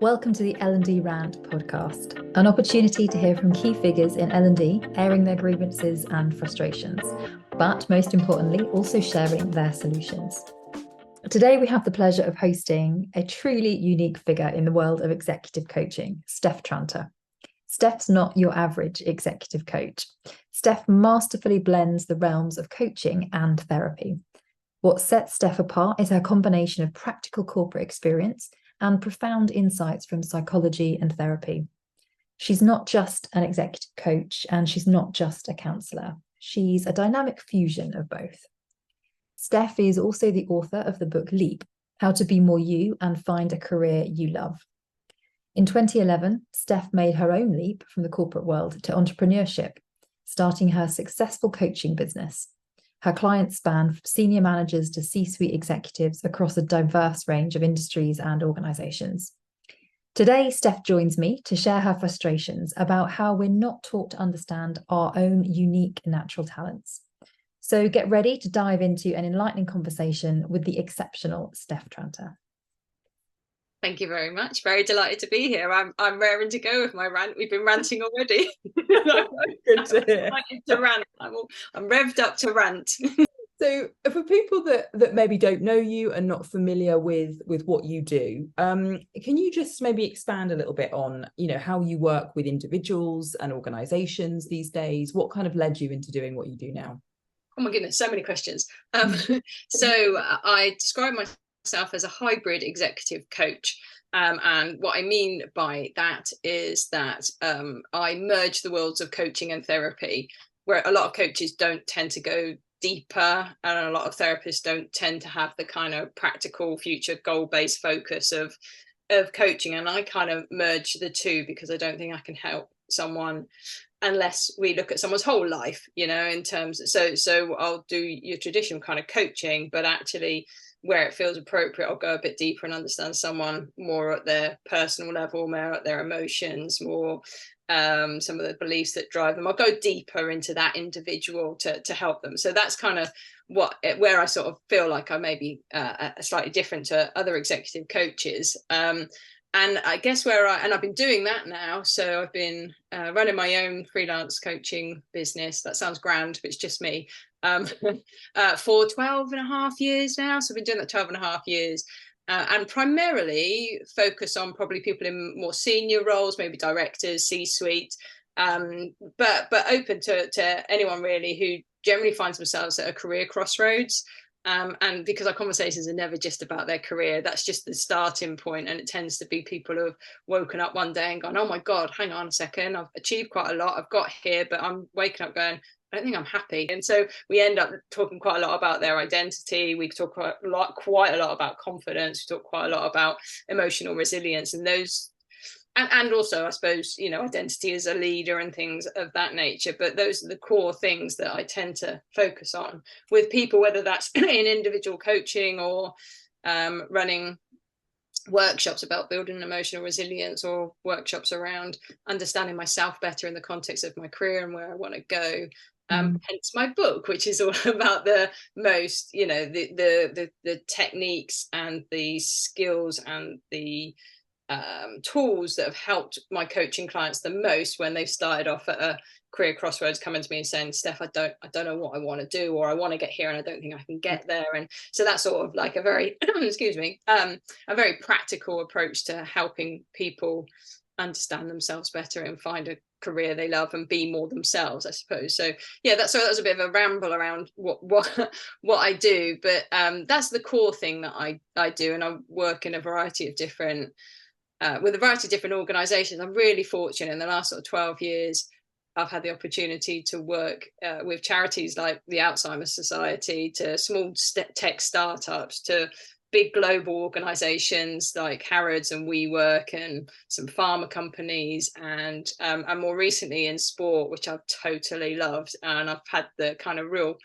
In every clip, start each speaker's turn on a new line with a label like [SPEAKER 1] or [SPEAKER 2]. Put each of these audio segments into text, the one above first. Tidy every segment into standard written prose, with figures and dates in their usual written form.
[SPEAKER 1] Welcome to the L&D RANT podcast, an opportunity to hear from key figures in L&D, airing their grievances and frustrations, but most importantly, also sharing their solutions. Today, we have the pleasure of hosting a truly unique figure in the world of executive coaching, Steph Tranter. Steph's not your average executive coach. Steph masterfully blends the realms of coaching and therapy. What sets Steph apart is her combination of practical corporate experience and profound insights from psychology and therapy. She's not just an executive coach, and she's not just a counsellor. She's a dynamic fusion of both. Steph is also the author of the book Leap: How to Be More You and Find a Career You Love. In 2011, Steph made her own leap from the corporate world to entrepreneurship, starting her successful coaching business. Her clients span from senior managers to C-suite executives across a diverse range of industries and organizations. Today, Steph joins me to share her frustrations about how we're not taught to understand our own unique natural talents. So get ready to dive into an enlightening conversation with the exceptional Steph Tranter.
[SPEAKER 2] Thank you very much. Very delighted to be here. I'm raring to go with my rant. We've been ranting already.
[SPEAKER 3] Good to hear.
[SPEAKER 2] To rant. I'm revved up to rant.
[SPEAKER 3] So for people that maybe don't know you and not familiar with what you do, can you just maybe expand a little bit on, how you work with individuals and organizations these days? What kind of led you into doing what you do now?
[SPEAKER 2] Oh my goodness, so many questions. So I describe myself as a hybrid executive coach. And what I mean by that is that I merge the worlds of coaching and therapy, where a lot of coaches don't tend to go deeper, and a lot of therapists don't tend to have the kind of practical future goal-based focus of coaching. And I kind of merge the two because I don't think I can help someone unless we look at someone's whole life, in terms of, so I'll do your traditional kind of coaching, but actually where it feels appropriate, I'll go a bit deeper and understand someone more at their personal level, more at their emotions, more some of the beliefs that drive them. I'll go deeper into that individual to help them. So that's kind of where I sort of feel like I may be slightly different to other executive coaches. And I guess I've been doing that now. So I've been running my own freelance coaching business. That sounds grand, but it's just me. For 12 and a half years now. So I've been doing that 12 and a half years. And primarily focus on probably people in more senior roles, maybe directors, C-suite, but open to anyone really who generally finds themselves at a career crossroads. And because our conversations are never just about their career, that's just the starting point. And it tends to be people who have woken up one day and gone, oh my God, hang on a second, I've achieved quite a lot, I've got here, but I'm waking up going, I don't think I'm happy. And so we end up talking quite a lot about their identity. We talk quite a lot about confidence. We talk quite a lot about emotional resilience and those. And also, I suppose, identity as a leader and things of that nature. But those are the core things that I tend to focus on with people, whether that's in individual coaching or running workshops about building emotional resilience, or workshops around understanding myself better in the context of my career and where I want to go. Hence my book, which is all about the most, the techniques and the skills and the tools that have helped my coaching clients the most when they've started off at a career crossroads, coming to me and saying, Steph, I don't know what I want to do, or I want to get here and I don't think I can get there. And so that's sort of like a very a very practical approach to helping people understand themselves better and find a career they love and be more themselves, I suppose. So yeah, that was a bit of a ramble around what I do, but that's the core thing that I do. And I work in a variety of different with a variety of different organizations. I'm really fortunate in the last sort of 12 years I've had the opportunity to work with charities like the Alzheimer's Society, to small tech startups, to big global organizations like Harrods and WeWork, and some pharma companies, and more recently in sport, which I've totally loved. And I've had the kind of real,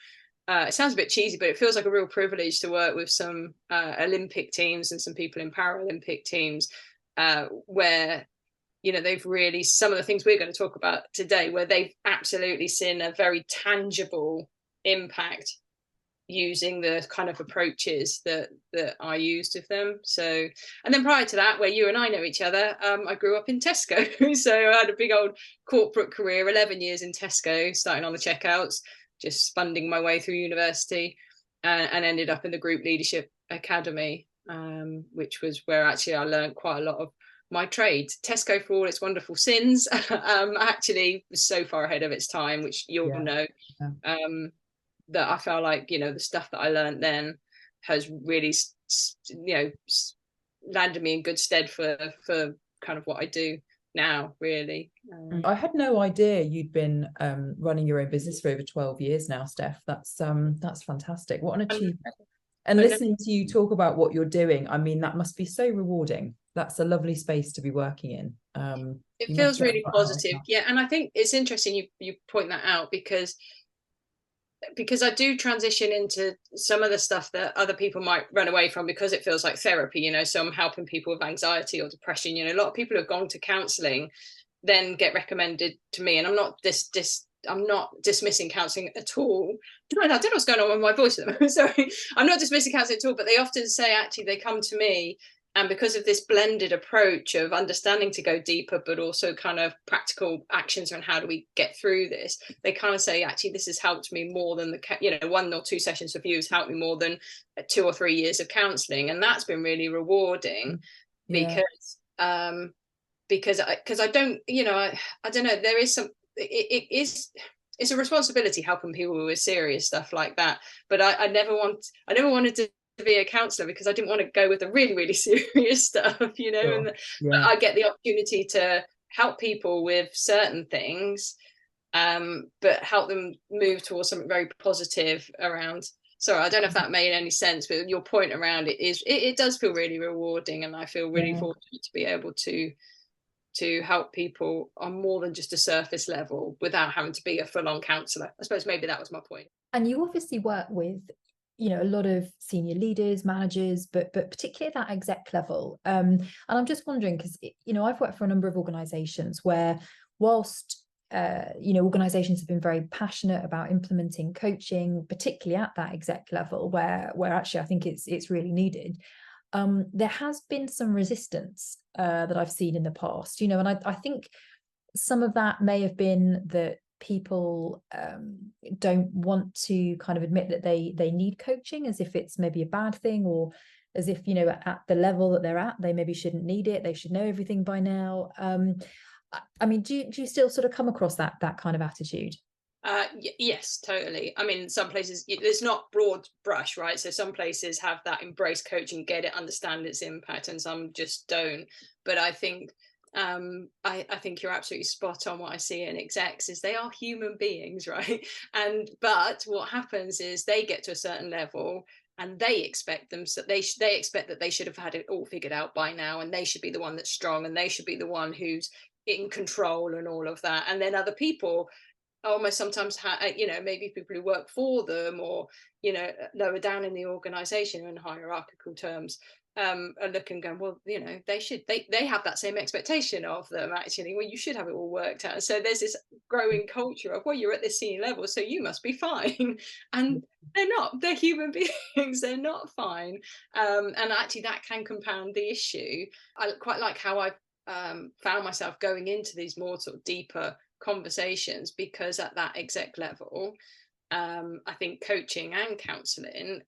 [SPEAKER 2] it sounds a bit cheesy, but it feels like a real privilege to work with some Olympic teams and some people in Paralympic teams, where they've really, some of the things we're going to talk about today, where they've absolutely seen a very tangible impact using the kind of approaches that I used with them. So, and then prior to that, where you and I know each other, I grew up in Tesco. So I had a big old corporate career, 11 years in Tesco, starting on the checkouts, just funding my way through university, and ended up in the Group Leadership Academy, which was where actually I learned quite a lot of my trade. Tesco, for all its wonderful sins, actually was so far ahead of its time, which you'll know. That I felt like, you know, the stuff that I learned then has really, you know, landed me in good stead for kind of what I do now, really.
[SPEAKER 3] I had no idea you'd been running your own business for over 12 years now, Steph. That's fantastic. What an achievement. And listening to you talk about what you're doing, I mean, that must be so rewarding. That's a lovely space to be working in.
[SPEAKER 2] It feels really positive. Yeah. And I think it's interesting you point that out, because I do transition into some of the stuff that other people might run away from because it feels like therapy, you know. So I'm helping people with anxiety or depression. You know, a lot of people who've gone to counselling then get recommended to me, and I'm not dismissing counselling at all. I don't know what's going on with my voice at the moment. Sorry, I'm not dismissing counselling at all, but they often say actually they come to me, and because of this blended approach of understanding to go deeper, but also kind of practical actions on how do we get through this, they kind of say, actually, this has helped me more than 1 or 2 sessions of you has helped me more than 2 or 3 years of counselling. And that's been really rewarding, because I don't, I don't know, there is some, it's a responsibility helping people with serious stuff like that. But I never wanted to be a counsellor because I didn't want to go with the really, really serious stuff, you know. Sure. But I get the opportunity to help people with certain things, but help them move towards something very positive around. Sorry, I don't know if that made any sense, but your point around it does feel really rewarding, and I feel really fortunate to be able to help people on more than just a surface level without having to be a full-on counsellor. I suppose maybe that was my point.
[SPEAKER 1] And you obviously work with, you know, a lot of senior leaders, managers, but particularly at that exec level. And I'm just wondering, because, you know, I've worked for a number of organizations where, whilst organizations have been very passionate about implementing coaching, particularly at that exec level where actually I think it's really needed, there has been some resistance that I've seen in the past, you know, and I think some of that may have been that people don't want to kind of admit that they need coaching, as if it's maybe a bad thing, or as if, you know, at the level that they're at, they maybe shouldn't need it. They should know everything by now. I mean, do you still sort of come across that kind of attitude?
[SPEAKER 2] Yes, totally. I mean, some places it's not broad brush, right? So some places have that embrace coaching, get it, understand its impact, and some just don't. But I think I think you're absolutely spot on. What I see in execs is they are human beings, right? But what happens is they get to a certain level and they expect they expect that they should have had it all figured out by now, and they should be the one that's strong, and they should be the one who's in control and all of that. And then other people almost sometimes maybe people who work for them, or, you know, lower down in the organization in hierarchical terms, are looking, going, well, you know, they have that same expectation of them, actually. Well, you should have it all worked out. So there's this growing culture of, well, you're at this senior level, so you must be fine. And they're not. They're human beings. They're not fine. And actually that can compound the issue. I quite like how I've found myself going into these more sort of deeper conversations, because at that exec level, I think coaching and counselling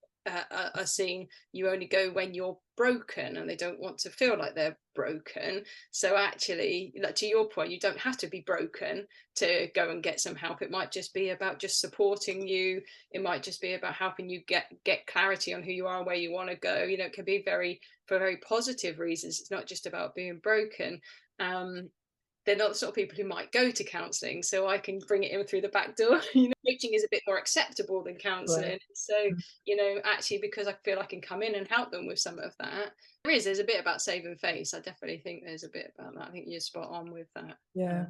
[SPEAKER 2] are seeing you only go when you're broken, and they don't want to feel like they're broken. So actually, like, to your point, you don't have to be broken to go and get some help. It might just be about just supporting you. It might just be about helping you get clarity on who you are and where you want to go. You know, it can be for very positive reasons. It's not just about being broken. They're not the sort of people who might go to counselling, so I can bring it in through the back door. You know, coaching is a bit more acceptable than counselling. Right. So, you know, actually, because I feel I can come in and help them with some of that, there's a bit about saving face. I definitely think there's a bit about that. I think you're spot on with that.
[SPEAKER 3] Yeah.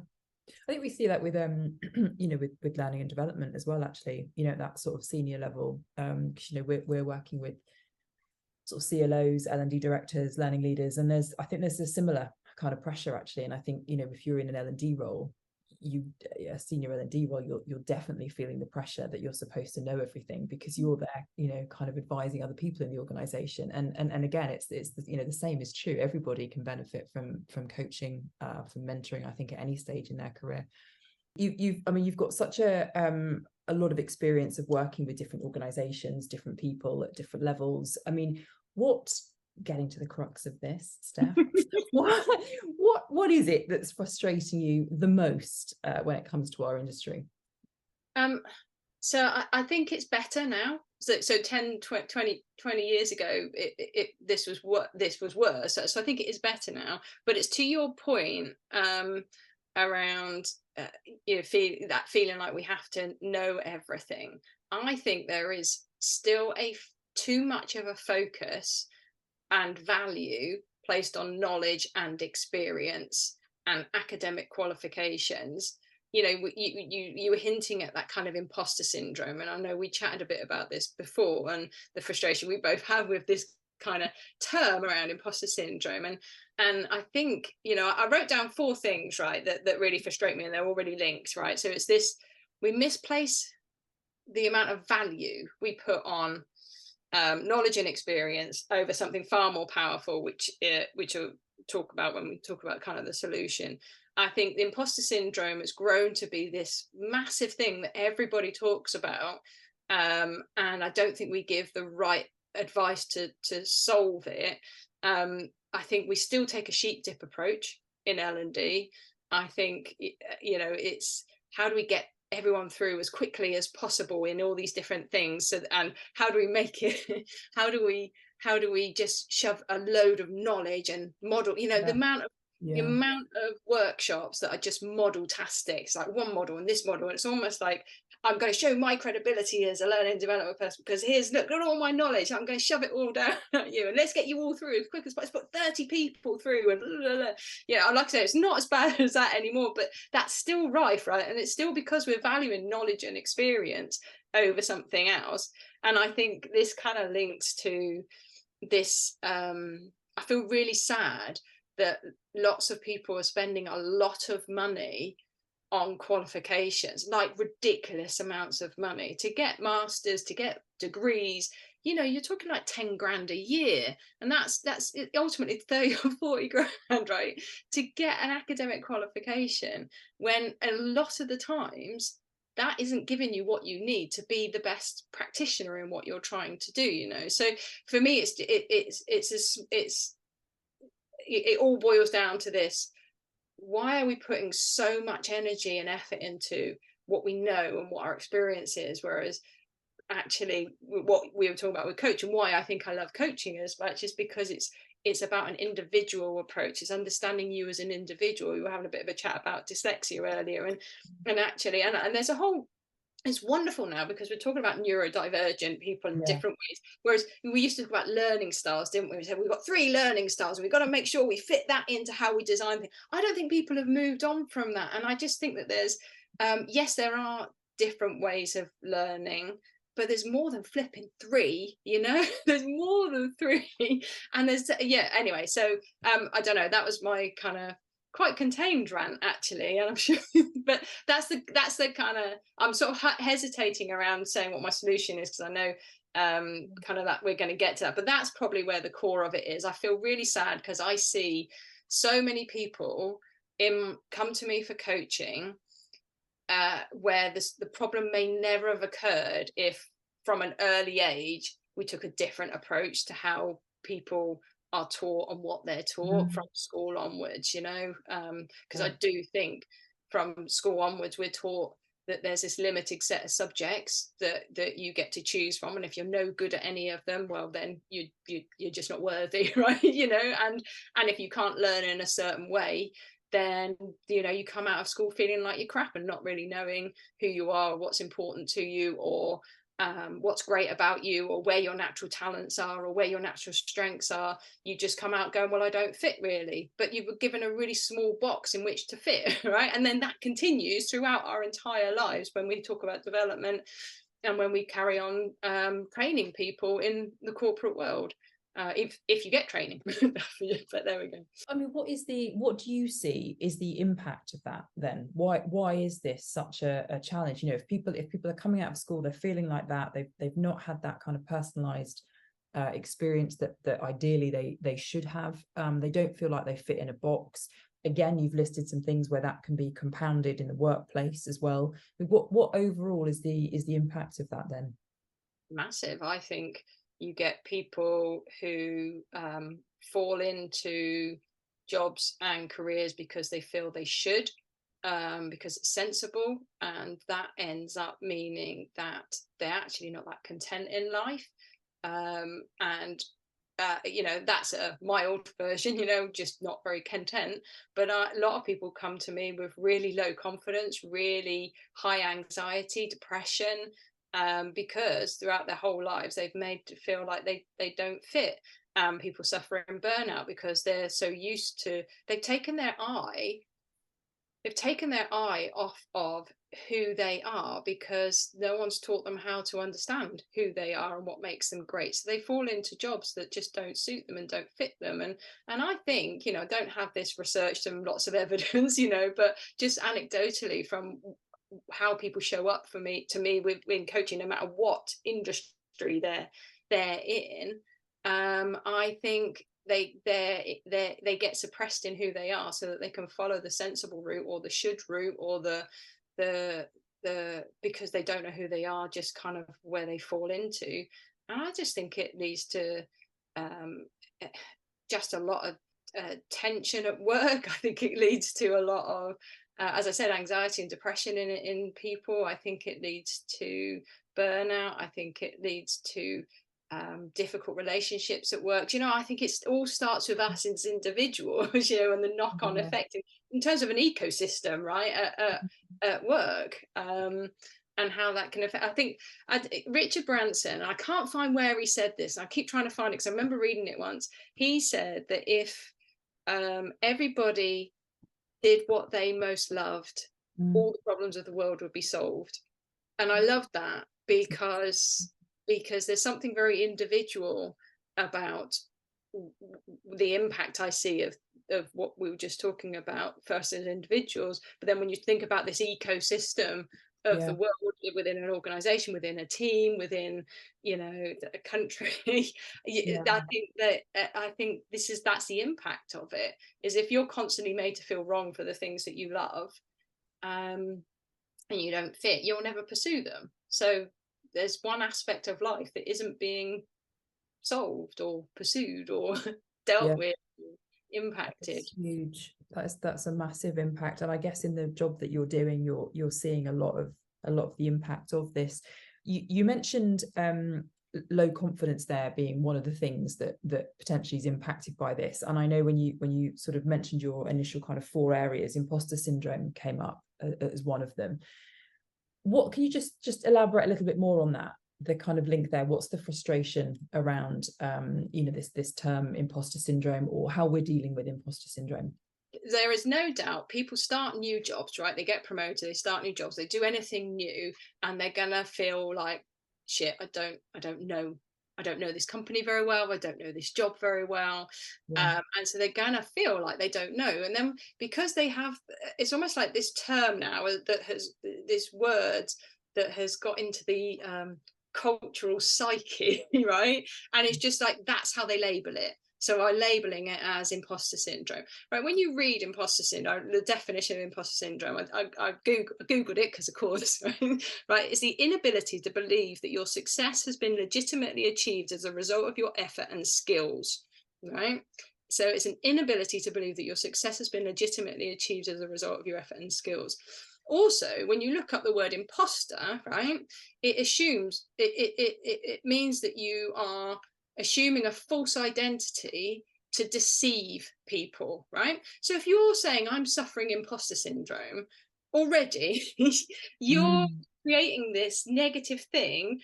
[SPEAKER 3] I think we see that with you know, with learning and development as well, actually, you know, that sort of senior level. You know, we're working with sort of CLOs, L&D directors, learning leaders, and I think there's a similar kind of pressure, actually. And I think, you know, if you're in an L&D role, a senior L&D role, you're definitely feeling the pressure that you're supposed to know everything, because you're there, kind of advising other people in the organization. And again, it's the same is true. Everybody can benefit from coaching, from mentoring, I think, at any stage in their career. You've got such a lot of experience of working with different organizations, different people at different levels. I mean, getting to the crux of this, Steph, what is it that's frustrating you the most when it comes to our industry?
[SPEAKER 2] So I think it's better now. So 10, 20 years ago, this was worse. So I think it is better now. But it's to your point around feeling like we have to know everything. I think there is still too much of a focus and value placed on knowledge and experience and academic qualifications. You were hinting at that kind of imposter syndrome, and I know we chatted a bit about this before, and the frustration we both have with this kind of term around imposter syndrome. And I think, I wrote down 4 things, right, that really frustrate me, and they're already linked, right? So it's this: we misplace the amount of value we put on knowledge and experience over something far more powerful, which we'll talk about when we talk about kind of the solution. I think the imposter syndrome has grown to be this massive thing that everybody talks about, and I don't think we give the right advice to solve it. I think we still take a sheep dip approach in L&D. I think it's how do we get everyone through as quickly as possible in all these different things, and how do we make it how do we just shove a load of knowledge and model, the amount of workshops that are just model-tastic. It's like one model and this model, and it's almost like I'm going to show my credibility as a learning and development person, because look at all my knowledge, I'm going to shove it all down at you, and let's get you all through as quick as possible. Put 30 people through, and like I say, it's not as bad as that anymore, but that's still rife, right? And it's still because we're valuing knowledge and experience over something else. And I think this kind of links to this. I feel really sad that lots of people are spending a lot of money on qualifications, like ridiculous amounts of money to get masters, to get degrees. You're talking like 10 grand a year, and that's ultimately 30 or 40 grand, right, to get an academic qualification, when a lot of the times that isn't giving you what you need to be the best practitioner in what you're trying to do. So for me, it all boils down to this: why are we putting so much energy and effort into what we know and what our experience is, whereas actually what we were talking about with coaching, why I think I love coaching as much, is because it's about an individual approach. It's understanding you as an individual. We were having a bit of a chat about dyslexia earlier, and actually there's a whole, it's wonderful now because we're talking about neurodivergent people in different ways, whereas we used to talk about learning styles, didn't we? We said we've got 3 learning styles and we've got to make sure we fit that into how we design things. I don't think people have moved on from that, and I just think that there's yes, there are different ways of learning, but there's more than flipping 3, there's more than 3, and there's anyway. So I don't know, that was my kind of quite contained rant, actually, and I'm sure but that's the kind of, I'm sort of hesitating around saying what my solution is, because I know kind of that we're going to get to that, but that's probably where the core of it is. I feel really sad because I see so many people come to me for coaching where the problem may never have occurred if from an early age we took a different approach to how people are taught and what they're taught from school onwards, because I do think from school onwards we're taught that there's this limited set of subjects that you get to choose from, and if you're no good at any of them, well then you're just not worthy, right? And if you can't learn in a certain way, then you come out of school feeling like you're crap and not really knowing who you are, or what's important to you, or what's great about you, or where your natural talents are, or where your natural strengths are. You just come out going, well, I don't fit really, but you were given a really small box in which to fit, right? And then that continues throughout our entire lives when we talk about development and when we carry on training people in the corporate world. if you get training. But there we go.
[SPEAKER 3] I mean, what do you see is the impact of that then? Why is this such a challenge? You know, if people are coming out of school, they're feeling like that, they've not had that kind of personalized experience that ideally they should have. They don't feel like they fit in a box. Again, you've listed some things where that can be compounded in the workplace as well. What overall is the impact of that then?
[SPEAKER 2] Massive. I think you get people who fall into jobs and careers because they feel they should, because it's sensible, and that ends up meaning that they're actually not that content in life. And you know, that's a mild version, you know, just not very content. But a lot of people come to me with really low confidence, really high anxiety, depression, because throughout their whole lives they've made to feel like they don't fit. People suffer in burnout because they're so used to, they've taken their eye off of who they are, because no one's taught them how to understand who they are and what makes them great. So they fall into jobs that just don't suit them and don't fit them. And I think, you know, I don't have this researched and lots of evidence, you know, but just anecdotally from how people show up to me in coaching, no matter what industry they're in, I think they get suppressed in who they are so that they can follow the sensible route or the should route or the because they don't know who they are, just kind of where they fall into. And I just think it leads to just a lot of tension at work. I think it leads to a lot of as I said, anxiety and depression in people. I think it leads to burnout. I think it leads to difficult relationships at work. You know, I think it all starts with us as individuals, you know, and the knock-on effect in terms of an ecosystem, right, at work, and how that can affect. I think Richard Branson, I can't find where he said this. I keep trying to find it because I remember reading it once. He said that if everybody did what they most loved, all the problems of the world would be solved. And I love that because there's something very individual about the impact I see of what we were just talking about first as individuals, but then when you think about this ecosystem of the world within an organization, within a team, within, you know, a country, I think that's the impact of it, is if you're constantly made to feel wrong for the things that you love, and you don't fit, you'll never pursue them. So there's one aspect of life that isn't being solved or pursued or dealt with, impacted.
[SPEAKER 3] That's huge. That's a massive impact. And I guess in the job that you're doing, you're seeing a lot of the impact of this. You mentioned low confidence there being one of the things that potentially is impacted by this. And I know when you sort of mentioned your initial kind of 4 areas, imposter syndrome came up as one of them. What can you just elaborate a little bit more on that, the kind of link there? What's the frustration around you know, this term imposter syndrome, or how we're dealing with imposter syndrome?
[SPEAKER 2] There is no doubt people start new jobs, right? They get promoted, they start new jobs, they do anything new, and they're gonna feel like, shit, I don't know this company very well, I don't know this job very well, and so they're gonna feel like they don't know. And then because they have, it's almost like this term now that has this word that has got into the cultural psyche, right? And it's just like, that's how they label it. So I'm labeling it as imposter syndrome, right? When you read imposter syndrome, the definition of imposter syndrome, I Googled it because of course, right? It's the inability to believe that your success has been legitimately achieved as a result of your effort and skills, right? So it's an inability to believe that your success has been legitimately achieved as a result of your effort and skills. Also, when you look up the word imposter, right, it assumes, it means that you are assuming a false identity to deceive people, right? So if you're saying I'm suffering imposter syndrome, already you're creating this negative thing,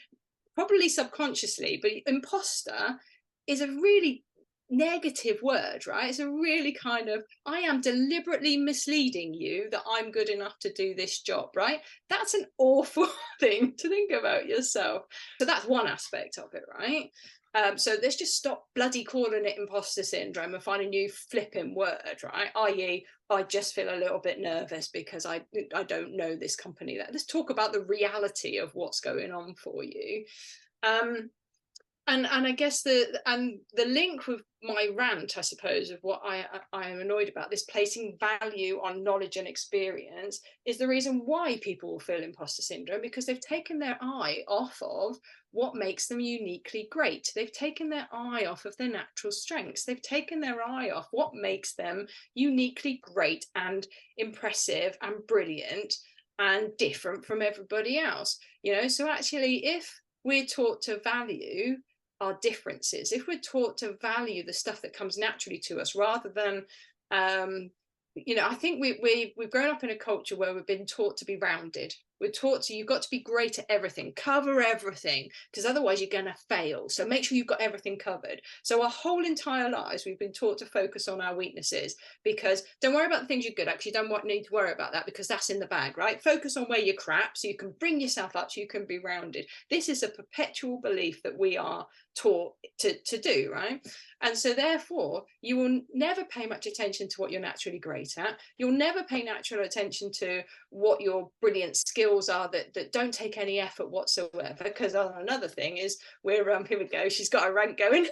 [SPEAKER 2] probably subconsciously. But imposter is a really negative word, right? It's a really kind of, I am deliberately misleading you that I'm good enough to do this job, right? That's an awful thing to think about yourself. So that's one aspect of it, right? So let's just stop bloody calling it imposter syndrome and find a new flipping word, right? I.e., I just feel a little bit nervous because I don't know this company. Let's talk about the reality of what's going on for you. And I guess the link with my rant, I suppose, of what I am annoyed about, this placing value on knowledge and experience, is the reason why people feel imposter syndrome, because they've taken their eye off of what makes them uniquely great. They've taken their eye off of their natural strengths. They've taken their eye off what makes them uniquely great and impressive and brilliant and different from everybody else. So actually, if we're taught to value our differences, if we're taught to value the stuff that comes naturally to us rather than I think we've grown up in a culture where we've been taught to be rounded. We're taught to, you've got to be great at everything, cover everything, because otherwise you're going to fail. So make sure you've got everything covered. So our whole entire lives, we've been taught to focus on our weaknesses, because don't worry about the things you're good at, because you don't need to worry about that, because that's in the bag, right? Focus on where you're crap so you can bring yourself up, so you can be rounded. This is a perpetual belief that we are taught to do, right? And so therefore, you will never pay much attention to what you're naturally great at. You'll never pay natural attention to what your brilliant skills are that don't take any effort whatsoever. Because another thing is, here we go, she's got a rant going.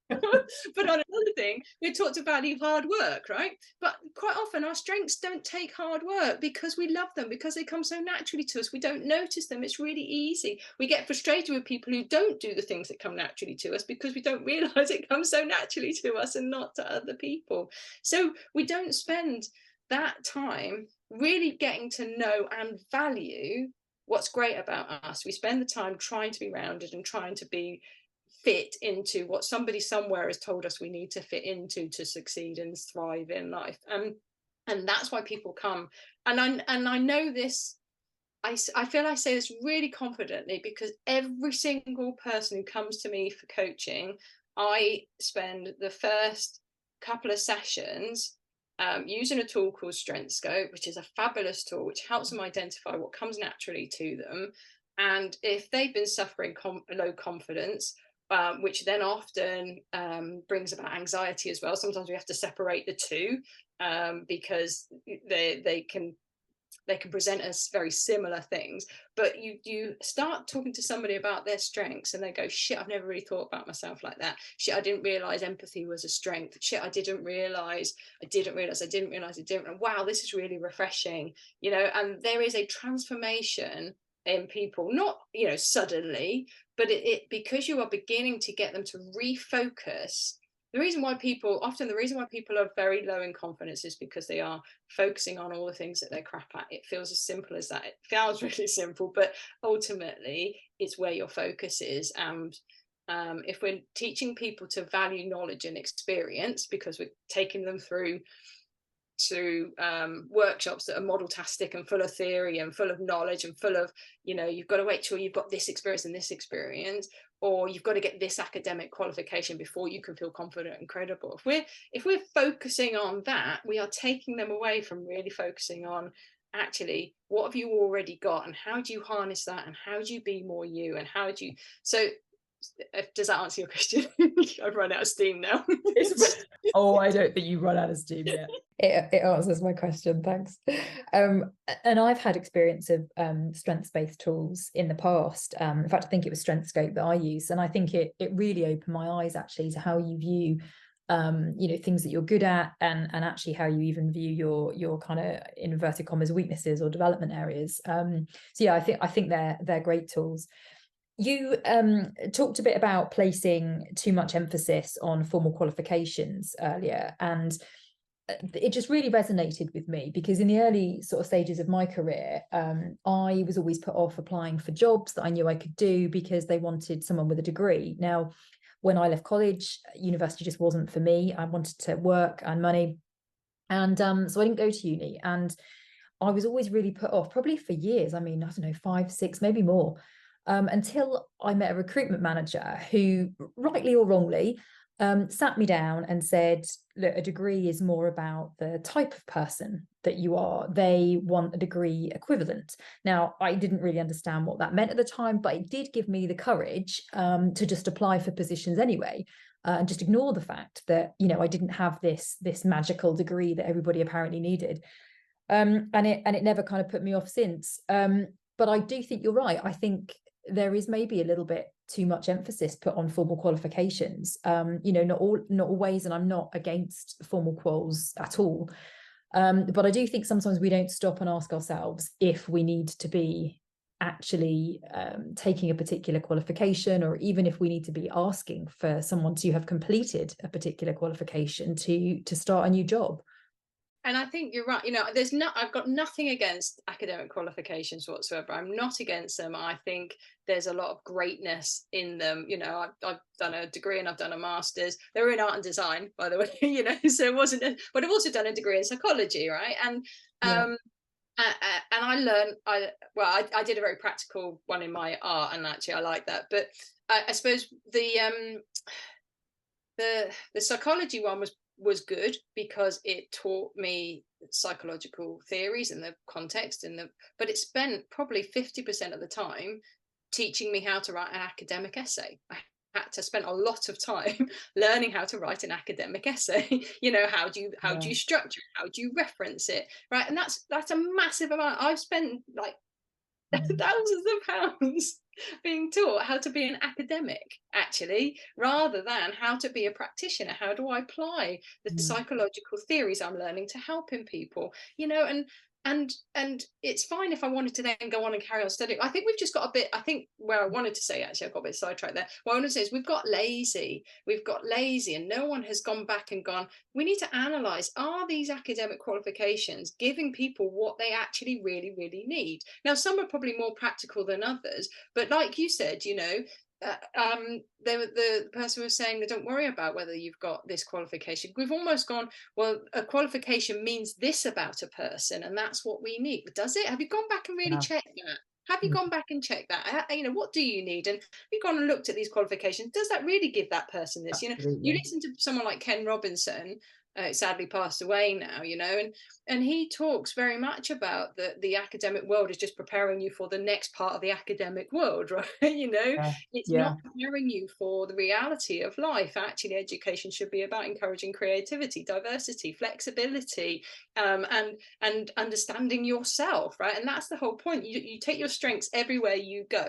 [SPEAKER 2] But on another thing, we're taught to value hard work, right? But quite often our strengths don't take hard work because we love them, because they come so naturally to us. We don't notice them. It's really easy. We get frustrated with people who don't do the things that come naturally to us because we don't realize it comes so naturally to us and not to other people. So we don't spend that time really getting to know and value what's great about us. We spend the time trying to be rounded and trying to be fit into what somebody somewhere has told us we need to fit into to succeed and thrive in life. And that's why people come. And I know this, I feel I say this really confidently, because every single person who comes to me for coaching, I spend the first couple of sessions using a tool called Strength Scope, which is a fabulous tool which helps them identify what comes naturally to them. And if they've been suffering low confidence, which then often brings about anxiety as well. Sometimes we have to separate the two because they can present as very similar things. But you start talking to somebody about their strengths and they go, shit, I've never really thought about myself like that. Shit, I didn't realize empathy was a strength. Shit, I didn't realize. Wow, this is really refreshing, and there is a transformation in people, not suddenly, but it because you are beginning to get them to refocus. The reason why people are very low in confidence is because they are focusing on all the things that they're crap at. It feels as simple as that. It feels really simple, but ultimately it's where your focus is. And if we're teaching people to value knowledge and experience, because we're taking them through workshops that are model-tastic and full of theory and full of knowledge and full of, you've got to wait till you've got this experience and this experience, or you've got to get this academic qualification before you can feel confident and credible. If we're focusing on that, we are taking them away from really focusing on, actually, what have you already got and how do you harness that and how do you be more you and how do you... So does that answer your question? I've run out of steam now.
[SPEAKER 3] I don't think you run out of steam yet.
[SPEAKER 1] It answers my question, thanks. And I've had experience of strengths-based tools in the past. In fact, I think it was Strength Scope that I used, and I think it really opened my eyes actually to how you view things that you're good at, and actually how you even view your kind of inverted commas weaknesses or development areas. So yeah, I think they're great tools. You talked a bit about placing too much emphasis on formal qualifications earlier, and it just really resonated with me, because in the early sort of stages of my career, I was always put off applying for jobs that I knew I could do because they wanted someone with a degree. Now, when I left college, university just wasn't for me. I wanted to work and money, and so I didn't go to uni, and I was always really put off, probably for years. I mean, I don't know, 5, 6, maybe more. Until I met a recruitment manager who, rightly or wrongly, sat me down and said, look, a degree is more about the type of person that you are. They want a degree equivalent. Now, I didn't really understand what that meant at the time, but it did give me the courage to just apply for positions anyway, and just ignore the fact that, you know, I didn't have this magical degree that everybody apparently needed. And it never kind of put me off since. But I do think you're right. I think there is maybe a little bit too much emphasis put on formal qualifications. You know, not always, and I'm not against formal quals at all. But I do think sometimes we don't stop and ask ourselves if we need to be actually taking a particular qualification, or even if we need to be asking for someone to have completed a particular qualification to start a new job.
[SPEAKER 2] And I think you're right. You know, I've got nothing against academic qualifications whatsoever. I'm not against them. I think there's a lot of greatness in them. You know, I've done a degree and I've done a master's. They were in art and design, by the way, you know, so it wasn't, but I've also done a degree in psychology, right? And, and I learned, I did a very practical one in my art, and actually I like that. But I suppose the psychology one was good because it taught me psychological theories and the context but it spent probably 50% of the time teaching me how to write an academic essay. I had to spend a lot of time learning how to write an academic essay. You know, how do you structure it? How do you reference it, right? And that's a massive amount. I've spent like thousands of pounds being taught how to be an academic, actually, rather than how to be a practitioner. How do I apply the psychological theories I'm learning to helping people, you know? And it's fine if I wanted to then go on and carry on studying. I think we've just got a bit, I think where I wanted to say, actually, I got a bit sidetracked there. What I want to say is we've got lazy, and no one has gone back and gone, we need to analyze, are these academic qualifications giving people what they actually really, really need? Now, some are probably more practical than others, but like you said, you know, the person was saying, don't worry about whether you've got this qualification. We've almost gone, well, a qualification means this about a person, and that's what we need. But does it? Have you gone back and really checked that? Have you gone back and checked that? You know, what do you need? And we've gone and looked at these qualifications. Does that really give that person this?
[SPEAKER 3] Absolutely.
[SPEAKER 2] You know, you listen to someone like Ken Robinson, sadly passed away now, you know, and he talks very much about the academic world is just preparing you for the next part of the academic world, right? You know, it's not preparing you for the reality of life. Actually, education should be about encouraging creativity, diversity, flexibility, and understanding yourself, right? And that's the whole point. You take your strengths everywhere you go.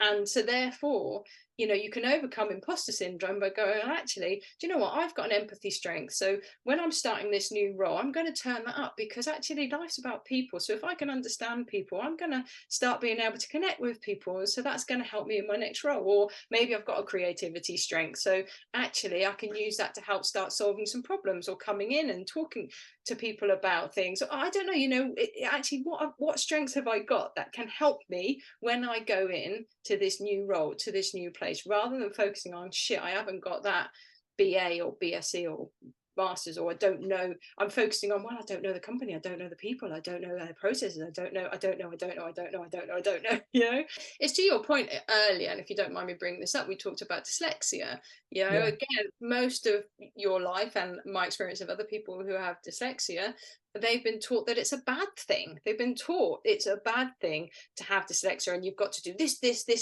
[SPEAKER 2] And so therefore, you know, you can overcome imposter syndrome by going, actually, do you know what? I've got an empathy strength. So when I'm starting this new role, I'm going to turn that up, because actually life's about people. So if I can understand people, I'm going to start being able to connect with people. So that's going to help me in my next role. Or maybe I've got a creativity strength. So actually I can use that to help start solving some problems, or coming in and talking to people about things. I don't know, you know, actually what strengths have I got that can help me when I go in to this new role, to this new place, rather than focusing on, shit, I haven't got that BA or BSc or masters, or I don't know. I'm focusing on, well, I don't know the company, I don't know the people, I don't know their processes, I don't know. You know, it's to your point earlier, and if you don't mind me bringing this up, we talked about dyslexia. You know, again, most of your life and my experience of other people who have dyslexia, they've been taught that it's a bad thing. They've been taught it's a bad thing to have dyslexia, and you've got to do this,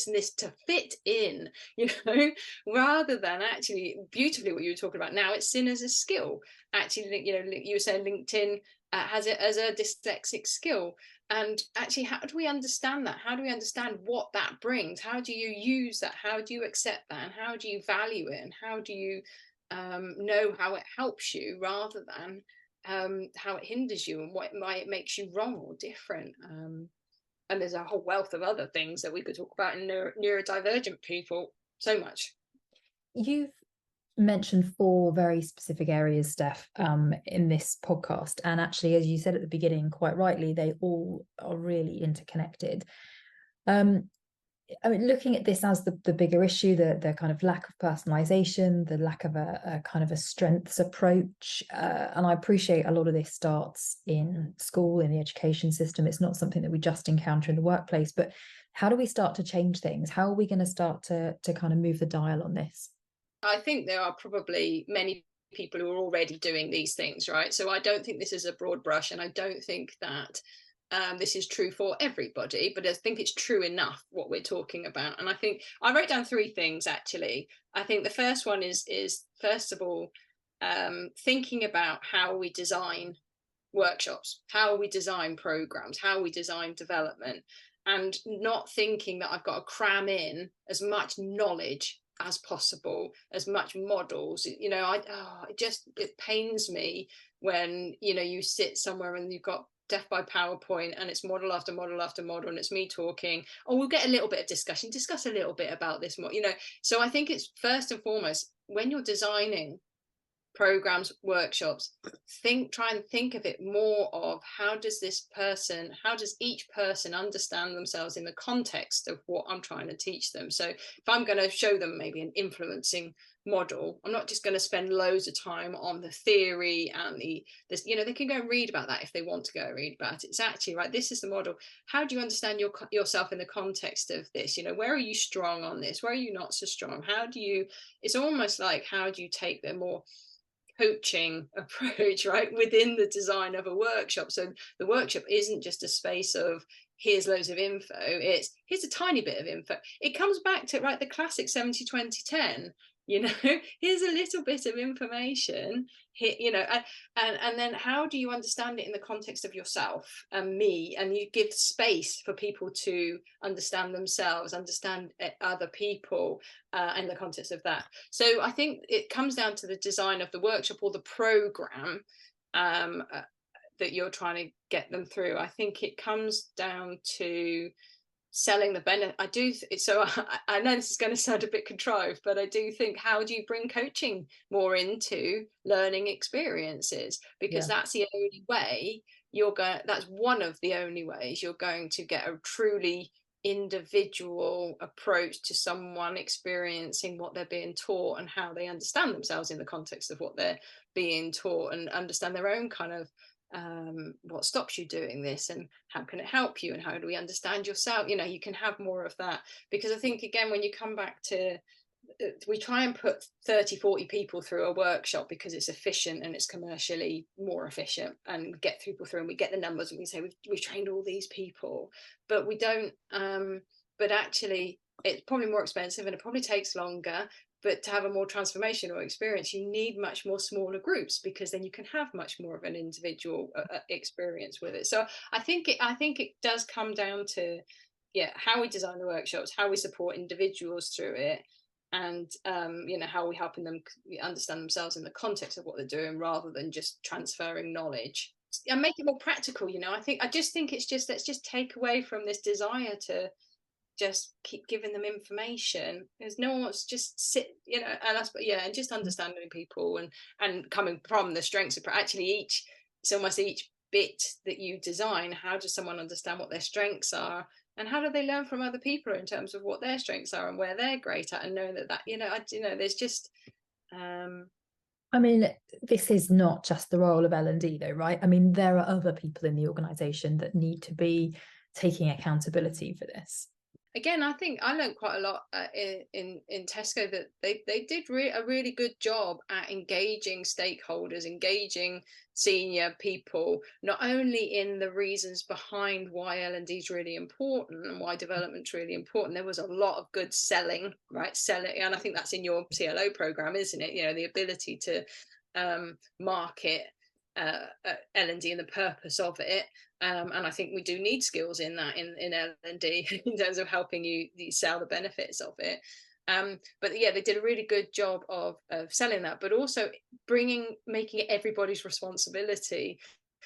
[SPEAKER 2] and this to fit in, you know, rather than actually beautifully what you were talking about now, it's seen as a skill. Actually, you know, you were saying LinkedIn has it as a dyslexic skill. And actually, how do we understand that? How do we understand what that brings? How do you use that? How do you accept that? And how do you value it? And how do you know how it helps you, rather than how it hinders you, and why it makes you wrong or different? And there's a whole wealth of other things that we could talk about in neurodivergent people. So much.
[SPEAKER 1] You've mentioned 4 very specific areas, Steph, in this podcast, and actually, as you said at the beginning, quite rightly, they all are really interconnected. I mean, looking at this as the bigger issue, the kind of lack of personalization, the lack of a kind of a strengths approach, and I appreciate a lot of this starts in school, in the education system. It's not something that we just encounter in the workplace, but how do we start to change things? How are we going to start to kind of move the dial on this?
[SPEAKER 2] I think there are probably many people who are already doing these things, right? So I don't think this is a broad brush, and I don't think that this is true for everybody, but I think it's true enough what we're talking about. And I think I wrote down 3 things, actually. I think the first one is first of all, thinking about how we design workshops, how we design programs, how we design development, and not thinking that I've got to cram in as much knowledge as possible, as much models. You know, it pains me when, you know, you sit somewhere and you've got death by PowerPoint and it's model after model after model, and it's me talking, oh, we'll get a little bit of discuss a little bit about this more, you know. So I think it's first and foremost, when you're designing programs, workshops, try and think of it more of how does each person understand themselves in the context of what I'm trying to teach them. So if I'm going to show them maybe an influencing model, I'm not just going to spend loads of time on the theory and this, you know, they can go and read about that if they want to go read about it. It's actually, right, this is the model. How do you understand yourself in the context of this? You know, where are you strong on this? Where are you not so strong? It's almost like, how do you take the more coaching approach, right, within the design of a workshop? So the workshop isn't just a space of here's loads of info, it's here's a tiny bit of info. It comes back to, right, the classic 70-20-10, you know, here's a little bit of information here, you know, and then how do you understand it in the context of yourself and me, and you give space for people to understand themselves, understand other people in the context of that. So I think it comes down to the design of the workshop or the program that you're trying to get them through. I think it comes down to selling the benefit. I know this is going to sound a bit contrived, but I do think, how do you bring coaching more into learning experiences? Because that's the only way that's one of the only ways you're going to get a truly individual approach to someone experiencing what they're being taught and how they understand themselves in the context of what they're being taught, and understand their own kind of what stops you doing this, and how can it help you, and how do we understand yourself? You know, you can have more of that, because I think, again, when you come back to, we try and put 30-40 people through a workshop because it's efficient and it's commercially more efficient, and get people through and we get the numbers and we say we've trained all these people, but we don't but actually it's probably more expensive and it probably takes longer. But to have a more transformational experience, you need much more smaller groups, because then you can have much more of an individual experience with it. So I think it does come down to, how we design the workshops, how we support individuals through it, and you know, how we helping them understand themselves in the context of what they're doing, rather than just transferring knowledge and make it more practical. You know, I just think it's just, let's just take away from this desire to just keep giving them information. There's no one wants to just sit, you know, and just understanding people and coming from the strengths of actually each bit that you design. How does someone understand what their strengths are, and how do they learn from other people in terms of what their strengths are and where they're great at, and knowing that there's just
[SPEAKER 1] I mean, this is not just the role of L&D though, right? I mean, there are other people in the organization that need to be taking accountability for this.
[SPEAKER 2] Again, I think I learned quite a lot in Tesco, that they did a really good job at engaging stakeholders, engaging senior people, not only in the reasons behind why L&D is really important and why development's really important. There was a lot of good selling, right? Selling, and I think that's in your CLO program, isn't it? You know, the ability to market L&D and the purpose of it. And I think we do need skills in that in L&D in terms of helping you sell the benefits of it. But they did a really good job of selling that, but also making it everybody's responsibility.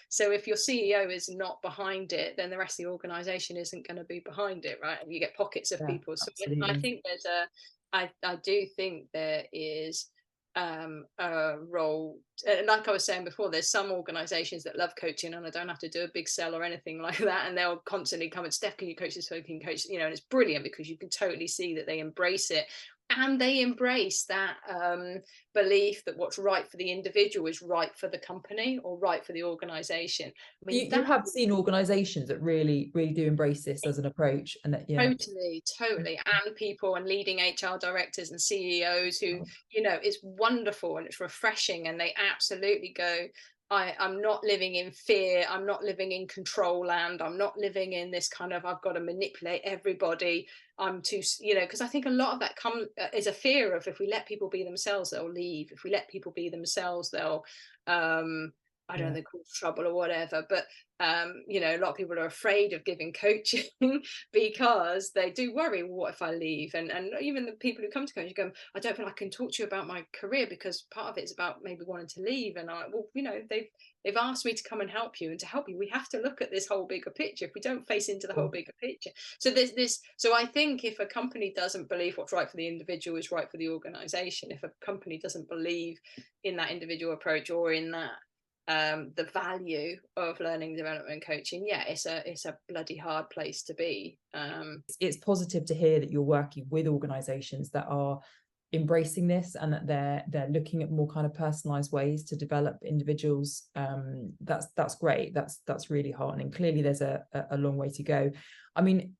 [SPEAKER 2] So if your CEO is not behind it, then the rest of the organization isn't going to be behind it, right? And you get pockets of people. So I think I do think there is a role, like I was saying before, there's some organizations that love coaching and I don't have to do a big sell or anything like that, and they'll constantly come and, Steph, can you coach this, can you coach, you know, and it's brilliant because you can totally see that they embrace it. and they embrace that belief that what's right for the individual is right for the company or right for the organization. I mean,
[SPEAKER 3] you have seen organizations that really do embrace this as an approach, and that
[SPEAKER 2] totally, and people and leading HR directors and CEOs who, you know, it's wonderful and it's refreshing, and they absolutely go, I'm not living in fear, I'm not living in control land, I'm not living in this kind of I've got to manipulate everybody, I'm too, you know, because I think a lot of that is a fear of, if we let people be themselves, they'll leave. If we let people be themselves, they'll I don't know, they cause trouble or whatever. But you know, a lot of people are afraid of giving coaching because they do worry, well, what if I leave? And even the people who come to coaching go, I don't feel I can talk to you about my career because part of it is about maybe wanting to leave. And well, you know, they've asked me to come and help you, and to help you we have to look at this whole bigger picture. If we don't face into the whole bigger picture, so so I think if a company doesn't believe what's right for the individual is right for the organization, if a company doesn't believe in that individual approach or in that the value of learning, development and coaching, it's a bloody hard place to be.
[SPEAKER 3] It's positive to hear that you're working with organizations that are embracing this, and that they're looking at more kind of personalized ways to develop individuals. That's great. That's really heartening. Clearly there's a long way to go. I mean,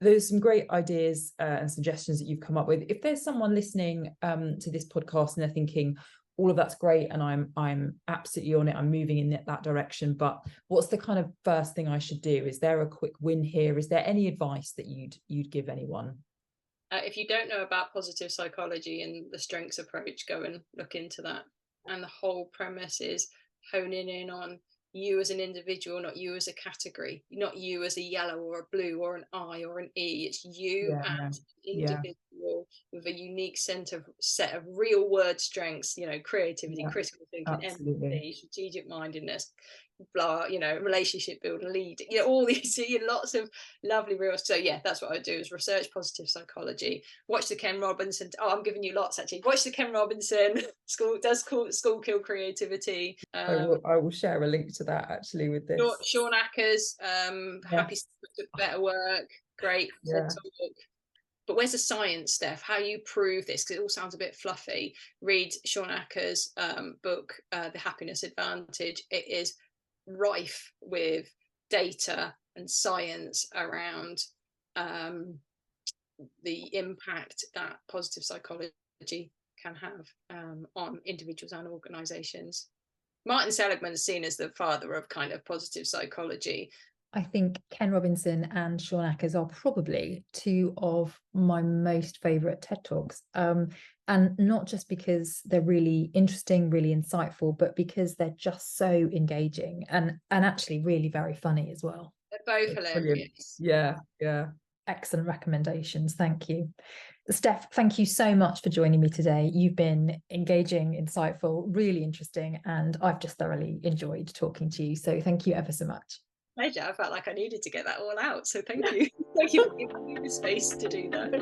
[SPEAKER 3] there's some great ideas and suggestions that you've come up with. If there's someone listening to this podcast and they're thinking, all of that's great, and I'm absolutely on it, I'm moving in that direction, but what's the kind of first thing I should do? Is there a quick win here? Is there any advice that you'd give anyone?
[SPEAKER 2] If you don't know about positive psychology and the strengths approach, go and look into that. And the whole premise is honing in on you as an individual, not you as a category, not you as a yellow or a blue or an I or an E. It's you as an individual with a unique set of real word strengths, you know, creativity, critical thinking, empathy, strategic mindedness, blah, you know, relationship building, lead, you know, all these, lots of lovely real. So that's what I do, is research positive psychology, watch the Ken Robinson. I'm giving you lots actually. Watch the Ken Robinson School Kill Creativity.
[SPEAKER 3] I will share a link to that actually with this.
[SPEAKER 2] Sean Acker's Happy to Better Work, great talk. But where's the science, Steph? How you prove this? Because it all sounds a bit fluffy. Read Sean Acker's book, The Happiness Advantage. It is rife with data and science around the impact that positive psychology can have on individuals and organizations. Martin Seligman's seen as the father of kind of positive psychology.
[SPEAKER 1] I think Ken Robinson and Sean Ackers are probably two of my most favourite TED Talks. And not just because they're really interesting, really insightful, but because they're just so engaging and actually really very funny as well.
[SPEAKER 2] They're both hilarious.
[SPEAKER 3] Yeah.
[SPEAKER 1] Excellent recommendations. Thank you. Steph, thank you so much for joining me today. You've been engaging, insightful, really interesting, and I've just thoroughly enjoyed talking to you. So thank you ever so much.
[SPEAKER 2] Pleasure. I felt like I needed to get that all out. So thank you. Thank you for giving me the space to do that.